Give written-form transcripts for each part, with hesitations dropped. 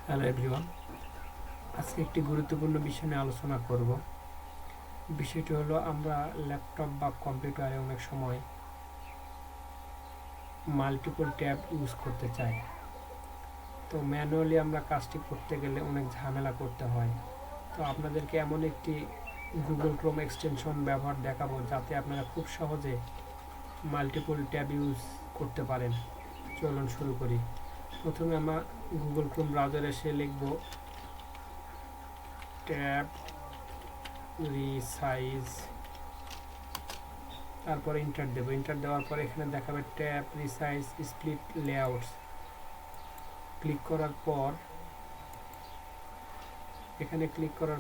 Hello everyone, আজকে একটি গুরুত্বপূর্ণ বিষয় নিয়ে আলোচনা করব। বিষয়টি হলো, আমরা ল্যাপটপ বা কম্পিউটারে অনেক সময় মাল্টিপল ট্যাব ইউজ করতে চাই। তো ম্যানুয়ালি আমরা কাজটি করতে গেলে অনেক ঝামেলা করতে হয়। তো আপনাদেরকে এমন একটি গুগল ক্রোম এক্সটেনশন ব্যবহার দেখাবো, যাতে আপনারা খুব সহজে মাল্টিপল ট্যাব ইউজ করতে পারেন। চলুন শুরু করি। প্রথমে আমরা গুগল ক্রোম ব্রাউজারে এসে লিখব ট্যাব রিসাইজ, তারপরে ইন্টার দেব। ইন্টার দেওয়ার পর এখানে দেখাবে tab resize split layouts. Click করার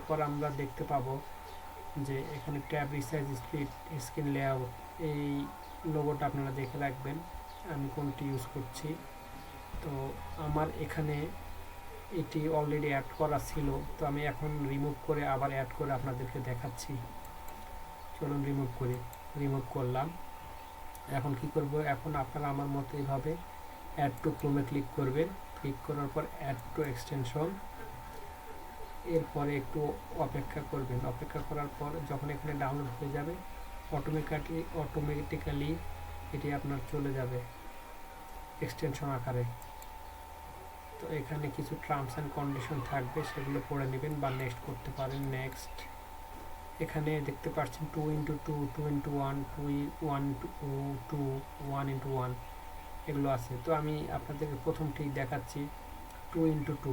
পর আমরা দেখতে পাবো যে এখানে tab resize split screen layout, এই লোগোটা আপনারা দেখে রাখবেন আমি কোনটি ইউজ করছি। তো আমার এখানে এটি অলরেডি অ্যাড করা ছিল, তো আমি এখন রিমুভ করে আবার অ্যাড করে আপনাদেরকে দেখাচ্ছি। চলুন রিমুভ করলাম। এখন কি করব, এখন আপনারা আমার মতো এইভাবে অ্যাড টু ক্রোমে ক্লিক করবেন। ক্লিক করার পর অ্যাড টু এক্সটেনশন, এরপরে একটু অপেক্ষা করবেন। অপেক্ষা করার পর যখন এখানে ডাউনলোড হয়ে যাবে, অটোমেটিক্যালি এটি আপনার চলে যাবে এক্সটেনশন আকারে। তো এখানে কিছু টার্মস অ্যান্ড কন্ডিশন থাকবে, সেগুলো পড়ে নেবেন বা নেক্সট করতে পারেন। নেক্সট, এখানে দেখতে পাচ্ছেন 2x2, 2x1, 2x1, 1x1 এগুলো আছে। তো আমি আপনাদেরকে প্রথমটি দেখাচ্ছি 2x2।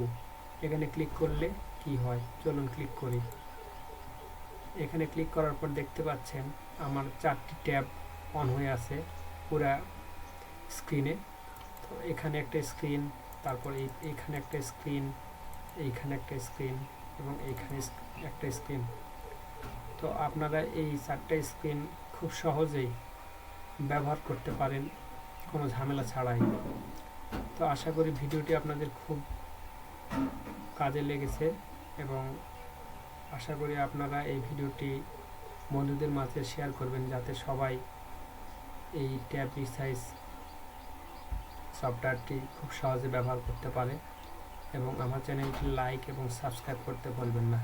এখানে ক্লিক করলে কি হয়, চলুন ক্লিক করি। এখানে ক্লিক করার পর দেখতে পাচ্ছেন আমার 4টি ট্যাব অন হয়ে আছে পুরা স্ক্রিনে। তো এখানে একটা স্ক্রিন, তারপর এইখানে একটা স্ক্রিন, এইখানে একটা স্ক্রিন এবং এইখানে একটা স্ক্রিন। তো আপনারা এই 4টা স্ক্রিন খুব সহজেই ব্যবহার করতে পারেন কোনো ঝামেলা ছাড়াই। তো আশা করি ভিডিওটি আপনাদের খুব কাজে লেগেছে এবং আশা করি আপনারা এই ভিডিওটি বন্ধুদের মাঝে শেয়ার করবেন, যাতে সবাই এই ট্যাব রিসাইজ সফটওয়্যারটি খুব সহজে ব্যবহার করতে পারে। এবং আমার চ্যানেলটি লাইক এবং সাবস্ক্রাইব করতে ভুলবেন না।